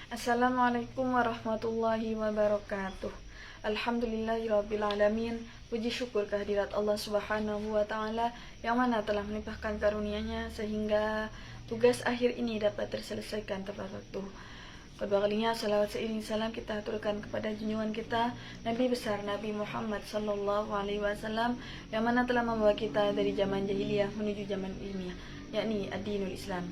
Assalamualaikum warahmatullahi wabarakatuh. Alhamdulillahirrabbilalamin. Puji syukur kehadirat Allah subhanahu wa ta'ala yang mana telah melimpahkan karunia-Nya sehingga tugas akhir ini dapat terselesaikan tepat waktu. Kedua kalinya salawat seiring salam kita aturkan kepada junjungan kita Nabi besar Nabi Muhammad sallallahu alaihi wasallam yang mana telah membawa kita dari zaman jahiliyah menuju zaman ilmiah, yakni ad-dinul Islam.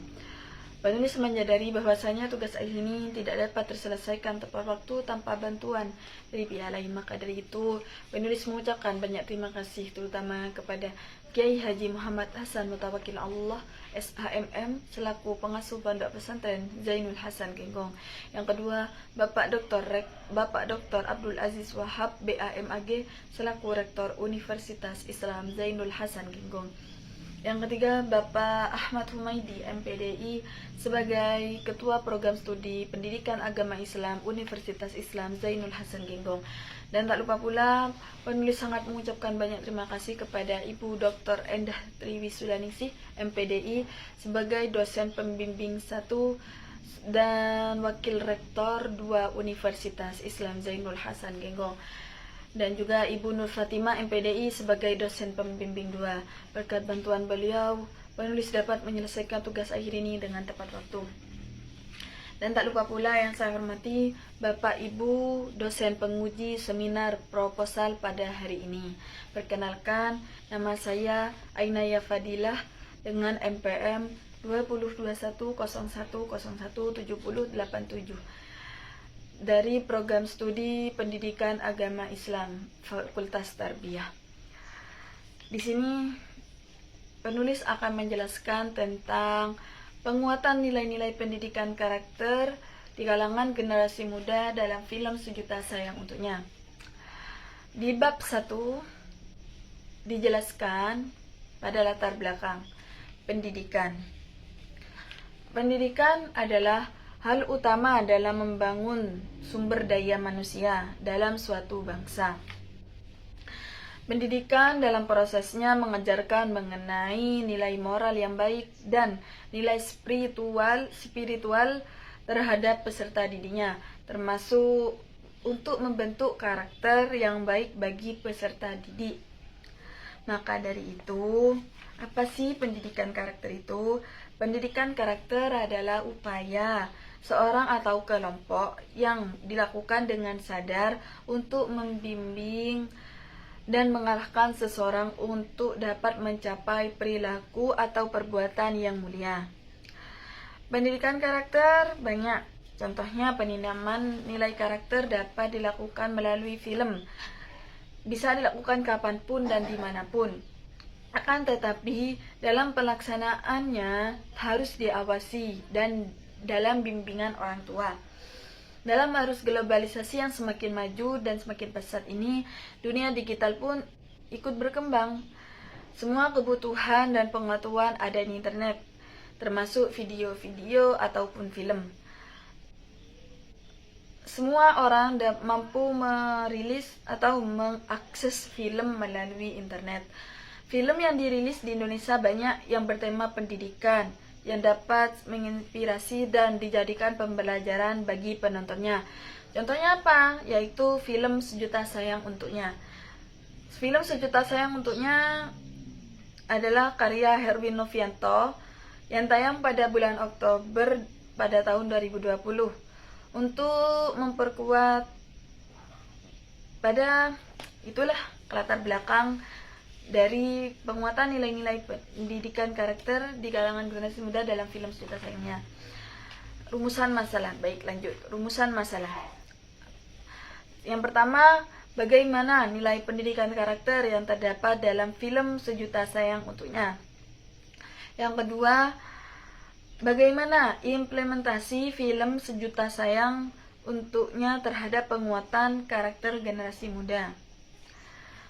Penulis menyadari bahwasanya tugas akhir ini tidak dapat terselesaikan tepat waktu tanpa bantuan dari pihak lain. Maka dari itu, penulis mengucapkan banyak terima kasih terutama kepada Kiai Haji Muhammad Hasan Mutawakil Allah SHMM selaku pengasuh Pondok Pesantren Zainul Hasan Genggong. Yang kedua, Bapak Dr. Abdul Aziz Wahab BAMAG selaku Rektor Universitas Islam Zainul Hasan Genggong. Yang ketiga, Bapak Ahmad Humaidi MPDI sebagai Ketua Program Studi Pendidikan Agama Islam Universitas Islam Zainul Hasan Genggong. Dan tak lupa pula, penulis sangat mengucapkan banyak terima kasih kepada Ibu Dr. Endah Triwisulaningsih MPDI sebagai dosen pembimbing 1 dan Wakil Rektor 2 Universitas Islam Zainul Hasan Genggong. Dan juga Ibu Nur Fatimah MPDI sebagai dosen pembimbing 2. Berkat bantuan beliau, penulis dapat menyelesaikan tugas akhir ini dengan tepat waktu. Dan tak lupa pula yang saya hormati Bapak Ibu dosen penguji seminar proposal pada hari ini. Perkenalkan, nama saya Ainaya Fadilah dengan MPM 202101017087 dari Program Studi Pendidikan Agama Islam Fakultas Tarbiyah. Di sini penulis akan menjelaskan tentang penguatan nilai-nilai pendidikan karakter di kalangan generasi muda dalam film Sejuta Sayang Untuknya. Di bab 1 dijelaskan pada latar belakang pendidikan. Pendidikan adalah hal utama dalam membangun sumber daya manusia dalam suatu bangsa. Pendidikan dalam prosesnya mengajarkan mengenai nilai moral yang baik dan nilai spiritual terhadap peserta didiknya, termasuk untuk membentuk karakter yang baik bagi peserta didik. Maka dari itu, apa sih pendidikan karakter itu? Pendidikan karakter adalah upaya seorang atau kelompok yang dilakukan dengan sadar untuk membimbing dan mengarahkan seseorang untuk dapat mencapai perilaku atau perbuatan yang mulia. Pendidikan karakter banyak. Contohnya penanaman nilai karakter dapat dilakukan melalui film. Bisa dilakukan kapanpun dan dimanapun. Akan tetapi dalam pelaksanaannya harus diawasi dan dalam bimbingan orang tua. Dalam arus globalisasi yang semakin maju dan semakin pesat ini, dunia digital pun ikut berkembang. Semua kebutuhan dan pengetahuan ada di internet, termasuk video-video ataupun film. Semua orang mampu merilis atau mengakses film melalui internet. Film yang dirilis di Indonesia banyak yang bertema pendidikan, yang dapat menginspirasi dan dijadikan pembelajaran bagi penontonnya. Contohnya apa? Yaitu film Sejuta Sayang Untuknya. Film Sejuta Sayang Untuknya adalah karya Herwin Novianto yang tayang pada bulan Oktober pada tahun 2020 untuk memperkuat pada itulah latar belakang dari penguatan nilai-nilai pendidikan karakter di kalangan generasi muda dalam film Sejuta Sayangnya. Rumusan masalah. Baik, lanjut. Rumusan masalah. Yang pertama, bagaimana nilai pendidikan karakter yang terdapat dalam film Sejuta Sayang Untuknya. Yang kedua, bagaimana implementasi film Sejuta Sayang Untuknya terhadap penguatan karakter generasi muda.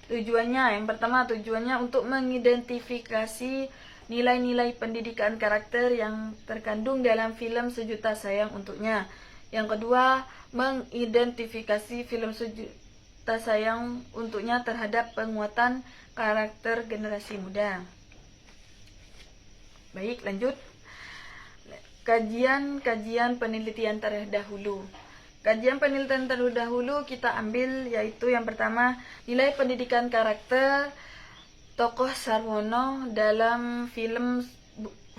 Tujuannya, yang pertama tujuannya untuk mengidentifikasi nilai-nilai pendidikan karakter yang terkandung dalam film Sejuta Sayang Untuknya. Yang kedua, mengidentifikasi film Sejuta Sayang Untuknya terhadap penguatan karakter generasi muda. Baik, lanjut. kajian penelitian terdahulu. Kajian penelitian terdahulu kita ambil yaitu yang pertama, nilai pendidikan karakter tokoh Sarwono dalam film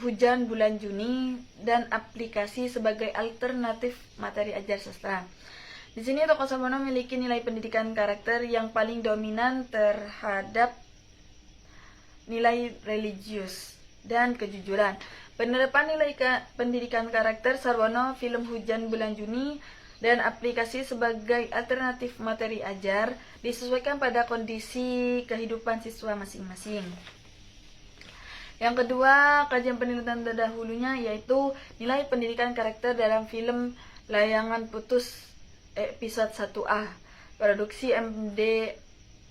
Hujan Bulan Juni dan aplikasi sebagai alternatif materi ajar sastra. Di sini tokoh Sarwono memiliki nilai pendidikan karakter yang paling dominan terhadap nilai religius dan kejujuran. Penerapan nilai pendidikan karakter Sarwono film Hujan Bulan Juni dan aplikasi sebagai alternatif materi ajar disesuaikan pada kondisi kehidupan siswa masing-masing. Yang kedua, kajian penelitian terdahulunya yaitu nilai pendidikan karakter dalam film Layangan Putus episode 1A. Produksi MD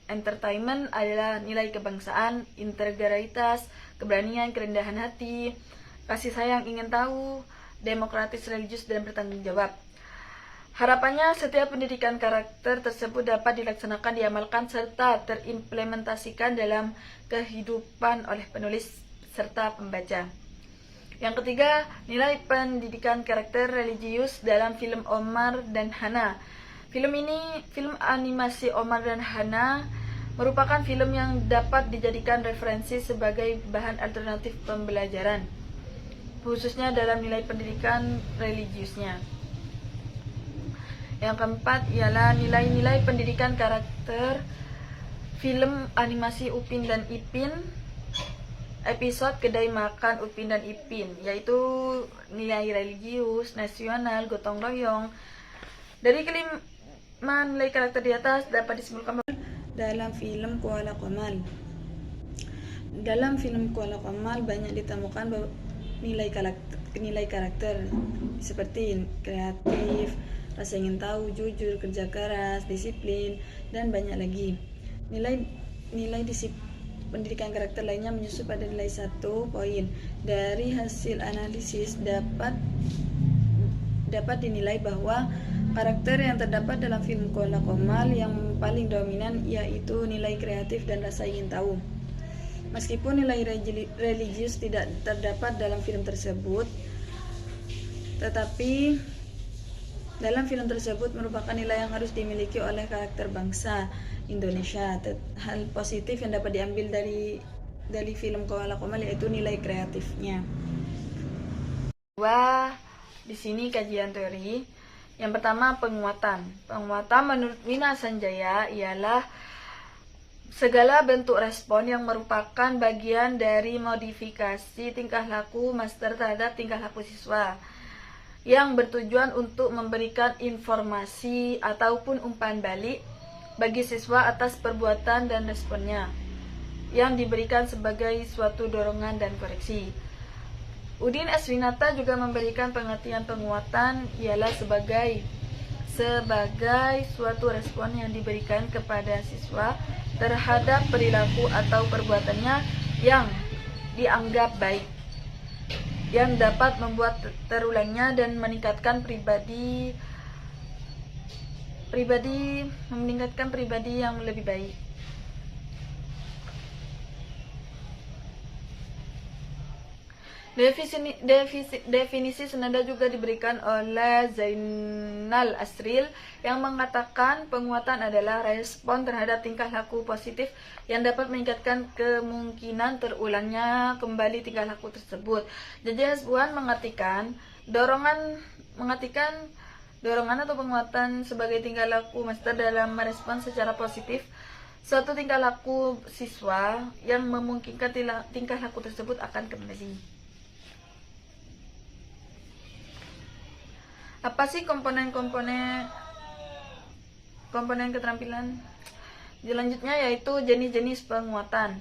Entertainment adalah nilai kebangsaan, integritas, keberanian, kerendahan hati, kasih sayang, ingin tahu, demokratis, religius, dan bertanggung jawab. Harapannya setiap pendidikan karakter tersebut dapat dilaksanakan, diamalkan, serta terimplementasikan dalam kehidupan oleh penulis serta pembaca. Yang ketiga, nilai pendidikan karakter religius dalam film Omar dan Hana. Film animasi Omar dan Hana merupakan film yang dapat dijadikan referensi sebagai bahan alternatif pembelajaran, khususnya dalam nilai pendidikan religiusnya. Yang keempat ialah nilai-nilai pendidikan karakter film animasi Upin dan Ipin episode Kedai Makan Upin dan Ipin, yaitu nilai religius, nasional, gotong royong. Dari kelima nilai karakter di atas dapat disimpulkan dalam film Kuala Qamal. Dalam film Kuala Qamal banyak ditemukan nilai karakter seperti kreatif, rasa ingin tahu, jujur, kerja keras, disiplin, dan banyak lagi. Nilai pendidikan karakter lainnya menyusul pada nilai 1 poin. Dari hasil analisis dapat dinilai bahwa karakter yang terdapat dalam film Kuala Qamal yang paling dominan yaitu nilai kreatif dan rasa ingin tahu. Meskipun nilai religius tidak terdapat dalam film tersebut, tetapi dalam film tersebut merupakan nilai yang harus dimiliki oleh karakter bangsa Indonesia. Hal positif yang dapat diambil dari film Kuala Qamal yaitu nilai kreatifnya. Di sini kajian teori. Yang pertama, penguatan. Penguatan menurut Wina Sanjaya ialah segala bentuk respon yang merupakan bagian dari modifikasi tingkah laku master terhadap tingkah laku siswa, yang bertujuan untuk memberikan informasi ataupun umpan balik bagi siswa atas perbuatan dan responnya, yang diberikan sebagai suatu dorongan dan koreksi. Udin S. Winata juga memberikan pengertian penguatan ialah sebagai suatu respon yang diberikan kepada siswa terhadap perilaku atau perbuatannya yang dianggap baik, yang dapat membuat terulangnya dan meningkatkan pribadi yang lebih baik. Definisi senada juga diberikan oleh Zainal Asril yang mengatakan penguatan adalah respon terhadap tingkah laku positif yang dapat meningkatkan kemungkinan terulangnya kembali tingkah laku tersebut. Jaja Hasbuan mengartikan dorongan atau penguatan sebagai tingkah laku master dalam merespon secara positif suatu tingkah laku siswa yang memungkinkan tingkah laku tersebut akan kembali. Apa sih komponen keterampilan? Selanjutnya yaitu jenis-jenis penguatan.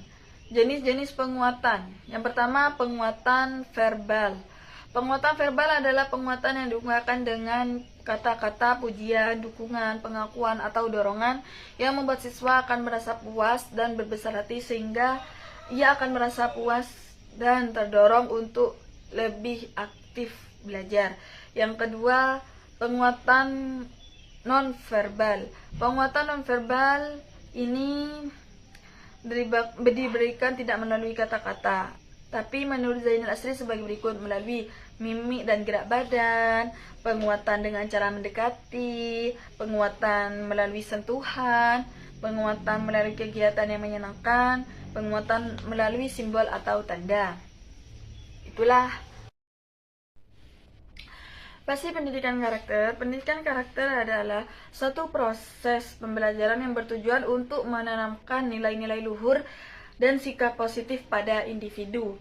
Jenis-jenis penguatan. Yang pertama, penguatan verbal. Penguatan verbal adalah penguatan yang diungkapkan dengan kata-kata pujian, dukungan, pengakuan, atau dorongan yang membuat siswa akan merasa puas dan berbesar hati sehingga ia akan merasa puas dan terdorong untuk lebih aktif belajar. Yang kedua, penguatan non-verbal. Penguatan non-verbal ini diberikan tidak melalui kata-kata, tapi menurut Zainal Asri sebagai berikut: melalui mimik dan gerak badan, penguatan dengan cara mendekati, penguatan melalui sentuhan, penguatan melalui kegiatan yang menyenangkan, penguatan melalui simbol atau tanda. Itulah pasti pendidikan karakter. Pendidikan karakter adalah suatu proses pembelajaran yang bertujuan untuk menanamkan nilai-nilai luhur dan sikap positif pada individu,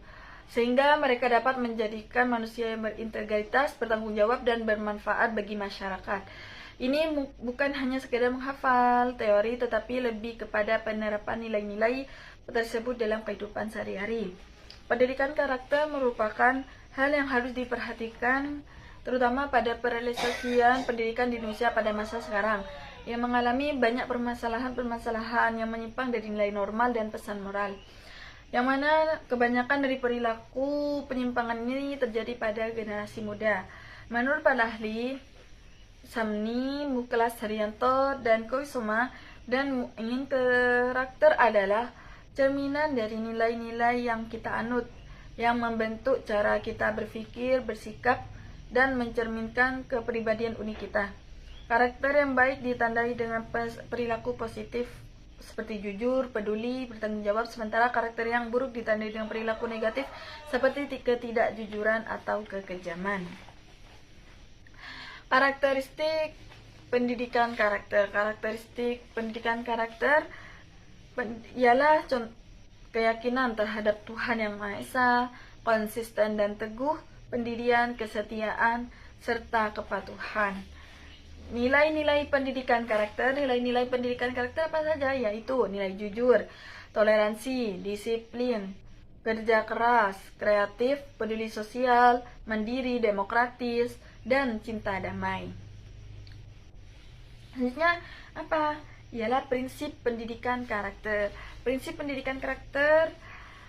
sehingga mereka dapat menjadikan manusia yang berintegritas, bertanggung jawab, dan bermanfaat bagi masyarakat. Ini bukan hanya sekedar menghafal teori, tetapi lebih kepada penerapan nilai-nilai tersebut dalam kehidupan sehari-hari. Pendidikan karakter merupakan hal yang harus diperhatikan, terutama pada perealisasian pendidikan di Indonesia pada masa sekarang, yang mengalami banyak permasalahan-permasalahan yang menyimpang dari nilai normal dan pesan moral, yang mana kebanyakan dari perilaku penyimpangan ini terjadi pada generasi muda. Menurut para ahli Samni, Muklas Haryanto, dan Koisoma, dan ingin karakter adalah cerminan dari nilai-nilai yang kita anut, yang membentuk cara kita berpikir, bersikap, dan mencerminkan kepribadian unik kita. Karakter yang baik ditandai dengan perilaku positif seperti jujur, peduli, bertanggung jawab, sementara karakter yang buruk ditandai dengan perilaku negatif seperti ketidakjujuran atau kekejaman. Karakteristik pendidikan karakter. Karakteristik pendidikan karakter ialah keyakinan terhadap Tuhan Yang Maha Esa, konsisten dan teguh, pendirian, kesetiaan, serta kepatuhan. Nilai-nilai pendidikan karakter. Nilai-nilai pendidikan karakter apa saja? Yaitu nilai jujur, toleransi, disiplin, kerja keras, kreatif, peduli sosial, mandiri, demokratis, dan cinta damai. Selanjutnya apa? Ialah prinsip pendidikan karakter. Prinsip pendidikan karakter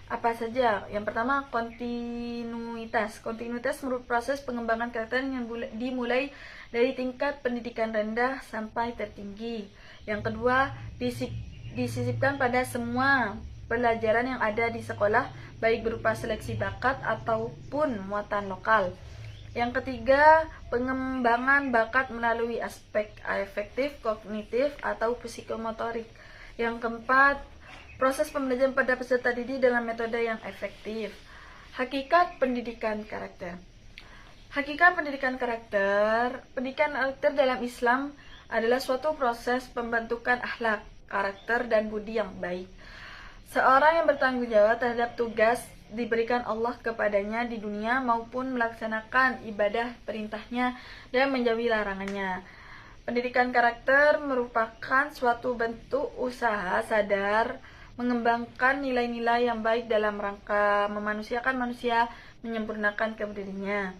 apa saja? Yang pertama, kontinuitas. Kontinuitas merupakan proses pengembangan karakter yang dimulai dari tingkat pendidikan rendah sampai tertinggi. Yang kedua, disisipkan pada semua pelajaran yang ada di sekolah, baik berupa seleksi bakat ataupun muatan lokal. Yang ketiga, pengembangan bakat melalui aspek afektif, kognitif, atau psikomotorik. Yang keempat, proses pembelajaran pada peserta didik dalam metode yang efektif. Hakikat pendidikan karakter. Hakikat pendidikan karakter. Pendidikan karakter dalam Islam adalah suatu proses pembentukan akhlak, karakter, dan budi yang baik. Seorang yang bertanggung jawab terhadap tugas diberikan Allah kepadanya di dunia maupun melaksanakan ibadah perintahnya dan menjauhi larangannya. Pendidikan karakter merupakan suatu bentuk usaha sadar mengembangkan nilai-nilai yang baik dalam rangka memanusiakan manusia, menyempurnakan kepribadiannya.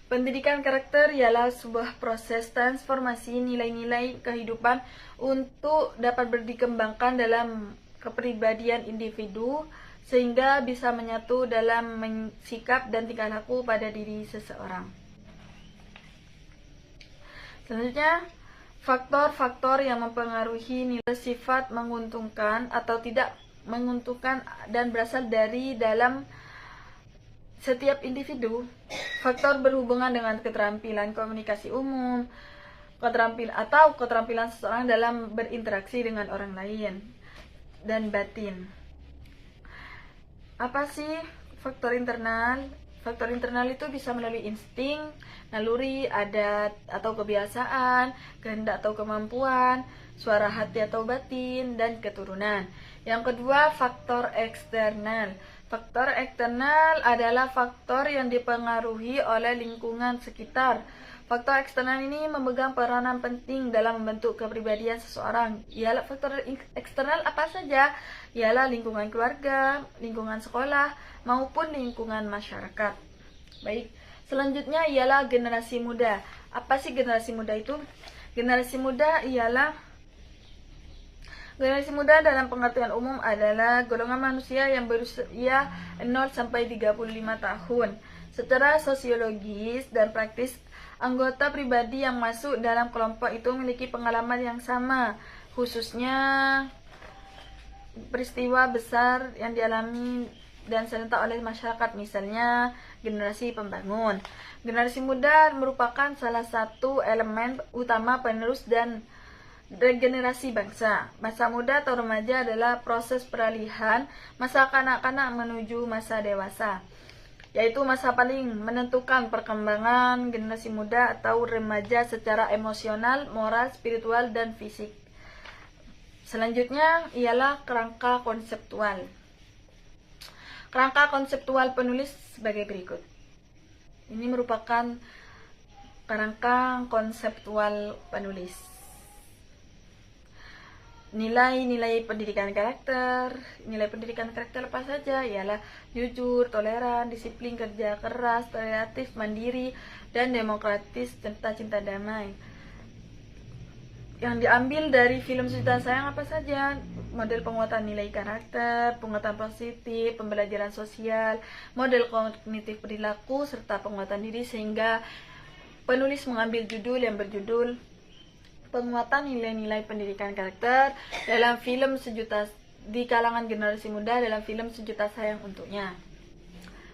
Pendidikan karakter ialah sebuah proses transformasi nilai-nilai kehidupan untuk dapat dikembangkan dalam kepribadian individu, sehingga bisa menyatu dalam sikap dan tingkah laku pada diri seseorang. Selanjutnya, faktor-faktor yang mempengaruhi nilai sifat menguntungkan atau tidak menguntungkan dan berasal dari dalam setiap individu. Faktor berhubungan dengan keterampilan komunikasi umum, keterampilan seseorang dalam berinteraksi dengan orang lain, dan batin. Apa sih faktor internal? Faktor internal itu bisa melalui insting, naluri, adat atau kebiasaan, kehendak atau kemampuan, suara hati atau batin, dan keturunan. Yang kedua, faktor eksternal. Faktor eksternal adalah faktor yang dipengaruhi oleh lingkungan sekitar. Faktor eksternal ini memegang peranan penting dalam membentuk kepribadian seseorang. Ialah faktor eksternal apa saja? Ialah lingkungan keluarga, lingkungan sekolah, maupun lingkungan masyarakat. Baik, selanjutnya ialah generasi muda. Apa sih generasi muda itu? Generasi muda dalam pengertian umum adalah golongan manusia yang berusia 0 sampai 35 tahun. Secara sosiologis dan praktis, anggota pribadi yang masuk dalam kelompok itu memiliki pengalaman yang sama, khususnya peristiwa besar yang dialami dan serentak oleh masyarakat, misalnya generasi pembangun. Generasi muda merupakan salah satu elemen utama penerus dan regenerasi bangsa. Masa muda atau remaja adalah proses peralihan masa kanak-kanak menuju masa dewasa, yaitu masa paling menentukan perkembangan generasi muda atau remaja secara emosional, moral, spiritual, dan fisik. Selanjutnya ialah kerangka konseptual. Kerangka konseptual penulis sebagai berikut. Ini merupakan kerangka konseptual penulis. Nilai-nilai pendidikan karakter. Nilai pendidikan karakter apa saja? Ialah jujur, toleran, disiplin, kerja keras, kreatif, mandiri, dan demokratis, serta cinta damai. Yang diambil dari film Sejuta Sayang apa saja? Model penguatan nilai karakter, penguatan positif, pembelajaran sosial, model kognitif perilaku, serta penguatan diri, sehingga penulis mengambil judul yang berjudul penguatan nilai-nilai pendidikan karakter dalam film Sejuta di kalangan generasi muda dalam film Sejuta Sayang Untuknya.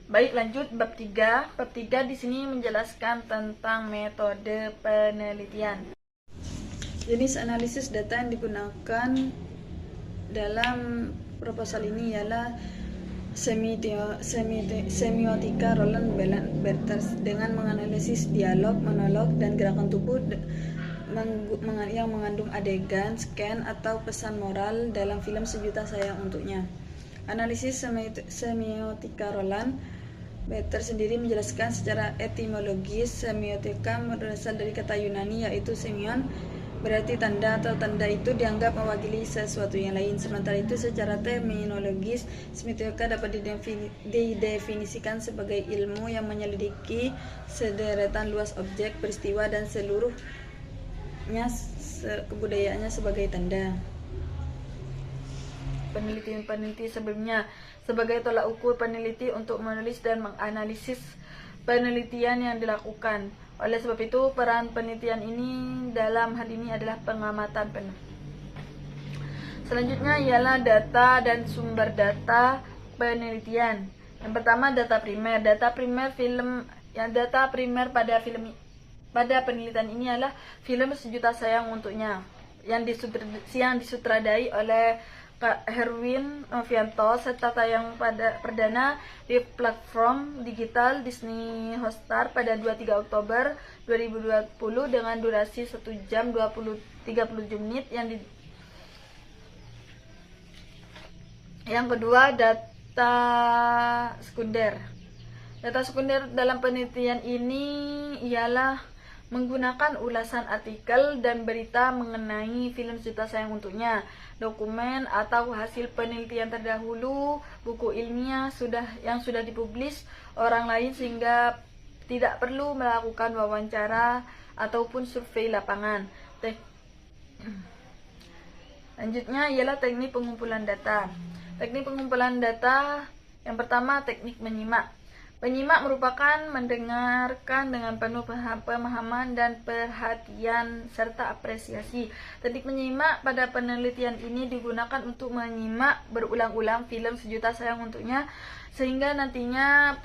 Baik, lanjut bab 3. Bab 3 di sini menjelaskan tentang metode penelitian. Jenis analisis data yang digunakan dalam proposal ini ialah semiotika Roland Barthes dengan menganalisis dialog, monolog, dan gerakan tubuh yang mengandung adegan, scan, atau pesan moral dalam film Sejuta Sayang Untuknya. Analisis semiotika Roland Barthes sendiri menjelaskan secara etimologis semiotika berasal dari kata Yunani yaitu semion, berarti tanda, atau tanda itu dianggap mewakili sesuatu yang lain. Sementara itu secara terminologis, semiotika dapat didefinisikan sebagai ilmu yang menyelidiki sederetan luas objek, peristiwa, dan seluruhnya kebudayaannya sebagai tanda. Peneliti sebelumnya sebagai tolak ukur peneliti untuk menulis dan menganalisis penelitian yang dilakukan. Oleh sebab itu, peran penelitian ini dalam hal ini adalah pengamatan penuh. Selanjutnya ialah data dan sumber data penelitian. Yang pertama, data primer. Data primer pada penelitian ini adalah film Sejuta Sayang Untuknya yang disutradai oleh Kak Herwin Novianto serta tayang pada perdana di platform digital Disney Hotstar pada 23 Oktober 2020 dengan durasi 1 jam 30 menit. Yang kedua, data sekunder. Data sekunder dalam penelitian ini ialah menggunakan ulasan artikel dan berita mengenai film Sejuta Sayang Untuknya, dokumen atau hasil penelitian terdahulu, buku ilmiah yang sudah dipublis orang lain sehingga tidak perlu melakukan wawancara ataupun survei lapangan. Lanjutnya ialah teknik pengumpulan data. Teknik pengumpulan data yang pertama, teknik menyimak. Penyimak merupakan mendengarkan dengan penuh pemahaman dan perhatian serta apresiasi. Teknik menyimak pada penelitian ini digunakan untuk menyimak berulang-ulang film Sejuta Sayang Untuknya sehingga nantinya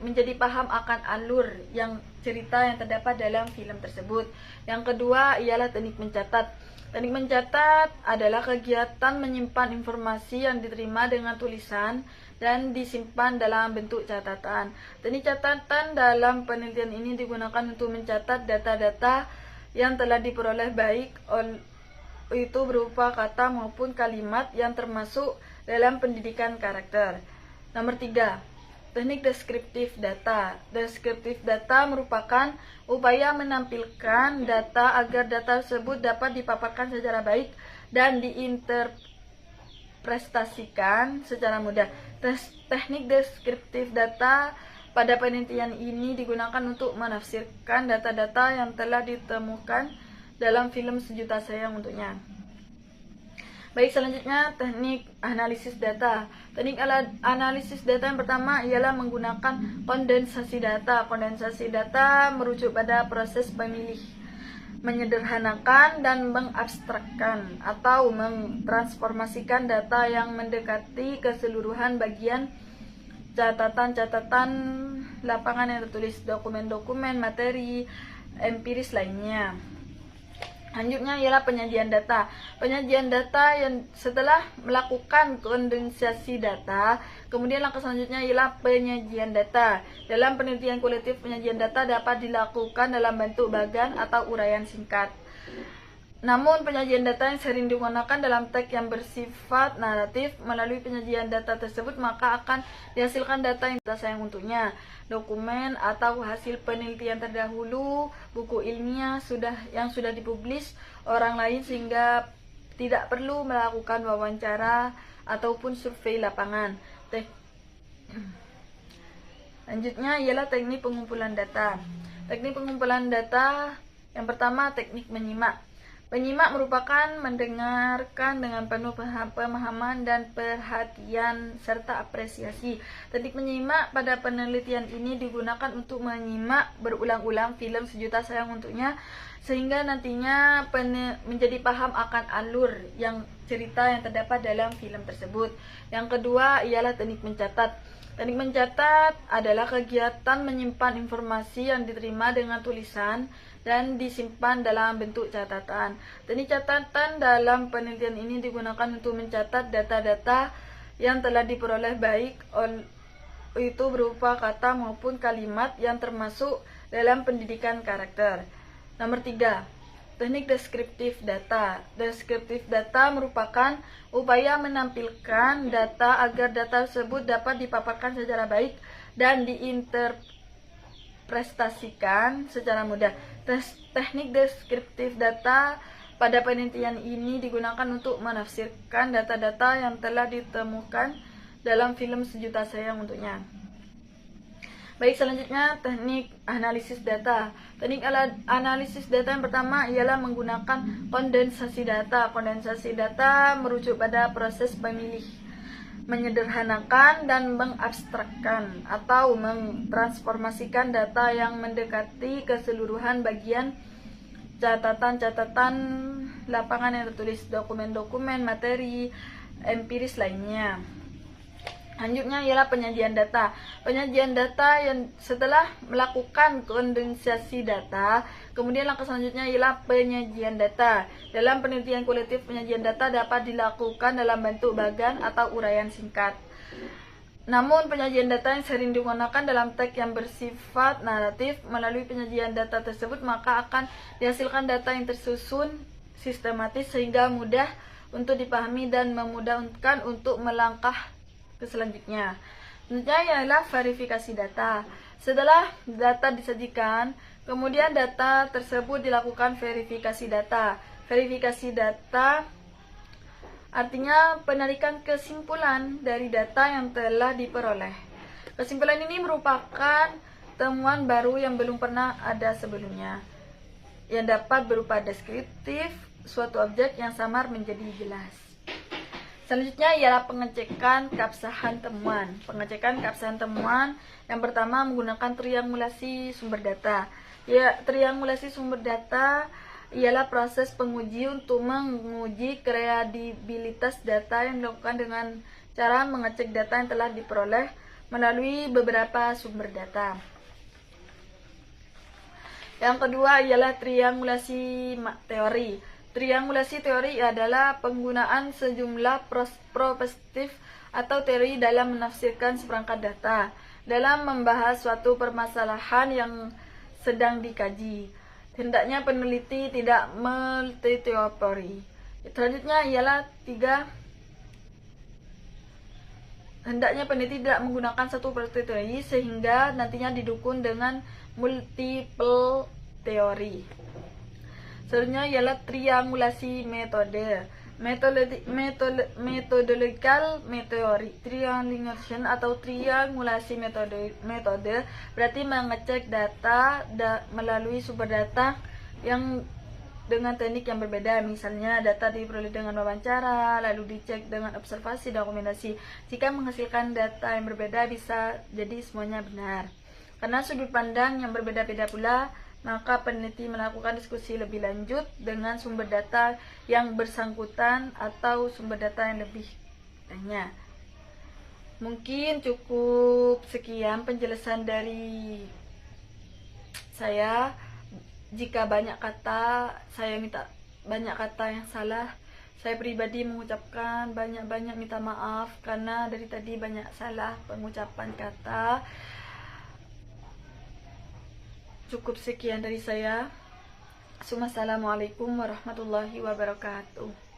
menjadi paham akan alur yang cerita yang terdapat dalam film tersebut. Yang kedua ialah teknik mencatat. Teknik mencatat adalah kegiatan menyimpan informasi yang diterima dengan tulisan dan disimpan dalam bentuk catatan. Teknik catatan dalam penelitian ini digunakan untuk mencatat data-data yang telah diperoleh baik itu berupa kata maupun kalimat yang termasuk dalam pendidikan karakter. Nomor 3, teknik deskriptif data. Deskriptif data merupakan upaya menampilkan data agar data tersebut dapat dipaparkan secara baik dan diinterpretasikan secara mudah. Teknik deskriptif data pada penelitian ini digunakan untuk menafsirkan data-data yang telah ditemukan dalam film Sejuta Sayang Untuknya. Baik, selanjutnya teknik analisis data. Teknik analisis data yang pertama ialah menggunakan kondensasi data. Kondensasi data merujuk pada proses pemilih, menyederhanakan dan mengabstrakkan atau mentransformasikan data yang mendekati keseluruhan bagian catatan-catatan lapangan yang tertulis, dokumen-dokumen, materi, empiris lainnya. Selanjutnya ialah penyajian data. Penyajian data yang setelah melakukan kondensasi data, kemudian langkah selanjutnya ialah penyajian data. Dalam penelitian kualitatif, penyajian data dapat dilakukan dalam bentuk bagan atau uraian singkat. Namun, penyajian data yang sering digunakan dalam teks yang bersifat naratif. Melalui penyajian data tersebut, maka akan dihasilkan data yang kita sayang untuknya. Dokumen atau hasil penelitian terdahulu, buku ilmiah yang sudah dipublis orang lain sehingga tidak perlu melakukan wawancara ataupun survei lapangan. Selanjutnya ialah teknik pengumpulan data. Teknik pengumpulan data yang pertama, teknik menyimak. Penyimak merupakan mendengarkan dengan penuh pemahaman dan perhatian serta apresiasi. Teknik menyimak pada penelitian ini digunakan untuk menyimak berulang-ulang film Sejuta Sayang Untuknya sehingga nantinya menjadi paham akan alur yang cerita yang terdapat dalam film tersebut. Yang kedua ialah teknik mencatat. Teknik mencatat adalah kegiatan menyimpan informasi yang diterima dengan tulisan dan disimpan dalam bentuk catatan. Teknik catatan dalam penelitian ini digunakan untuk mencatat data-data yang telah diperoleh, baik itu berupa kata maupun kalimat yang termasuk dalam pendidikan karakter. Nomor 3, teknik deskriptif data. Deskriptif data merupakan upaya menampilkan data agar data tersebut dapat dipaparkan secara baik dan diinterpretasikan secara mudah. Teknik deskriptif data pada penelitian ini digunakan untuk menafsirkan data-data yang telah ditemukan dalam film Sejuta Sayang Untuknya. Baik, selanjutnya teknik analisis data. Teknik analisis data yang pertama ialah menggunakan kondensasi data. Kondensasi data merujuk pada proses menyederhanakan dan mengabstrakkan atau mentransformasikan data yang mendekati keseluruhan bagian catatan-catatan lapangan yang tertulis, dokumen-dokumen, materi, empiris lainnya. Selanjutnya ialah penyajian data. Penyajian data yang setelah melakukan kondensasi data, kemudian langkah selanjutnya ialah penyajian data. Dalam penelitian kualitatif, penyajian data dapat dilakukan dalam bentuk bagan atau uraian singkat. Namun, penyajian data yang sering digunakan dalam teks yang bersifat naratif. Melalui penyajian data tersebut, maka akan dihasilkan data yang tersusun sistematis sehingga mudah untuk dipahami dan memudahkan untuk melangkah ke selanjutnya. Selanjutnya ialah verifikasi data. Setelah data disajikan, kemudian data tersebut dilakukan verifikasi data. Verifikasi data artinya penarikan kesimpulan dari data yang telah diperoleh. Kesimpulan ini merupakan temuan baru yang belum pernah ada sebelumnya, yang dapat berupa deskriptif suatu objek yang samar menjadi jelas. Selanjutnya ialah pengecekan keabsahan temuan. Pengecekan keabsahan temuan yang pertama menggunakan triangulasi sumber data. Ya, triangulasi sumber data ialah proses penguji untuk menguji kredibilitas data yang dilakukan dengan cara mengecek data yang telah diperoleh melalui beberapa sumber data. Yang kedua ialah triangulasi teori. Triangulasi teori adalah penggunaan sejumlah perspektif atau teori dalam menafsirkan seperangkat data dalam membahas suatu permasalahan yang sedang dikaji. Hendaknya peneliti tidak multiteori. Selanjutnya ialah 3. Hendaknya peneliti tidak menggunakan satu teori sehingga nantinya didukung dengan multiple teori. Selanjutnya ialah triangulasi metode. Methodological triangulation atau triangulasi metode berarti mengecek data melalui sumber data yang dengan teknik yang berbeda. Misalnya data diperoleh dengan wawancara, lalu dicek dengan observasi dan dokumentasi. Jika menghasilkan data yang berbeda, bisa jadi semuanya benar. Karena sudut pandang yang berbeda-beda pula, maka peneliti melakukan diskusi lebih lanjut dengan sumber data yang bersangkutan atau sumber data yang lebih banyak. Mungkin cukup sekian penjelasan dari saya. Jika banyak kata, saya minta banyak kata yang salah. Saya pribadi mengucapkan banyak-banyak minta maaf karena dari tadi banyak salah pengucapan kata. Cukup sekian dari saya. Assalamualaikum warahmatullahi wabarakatuh.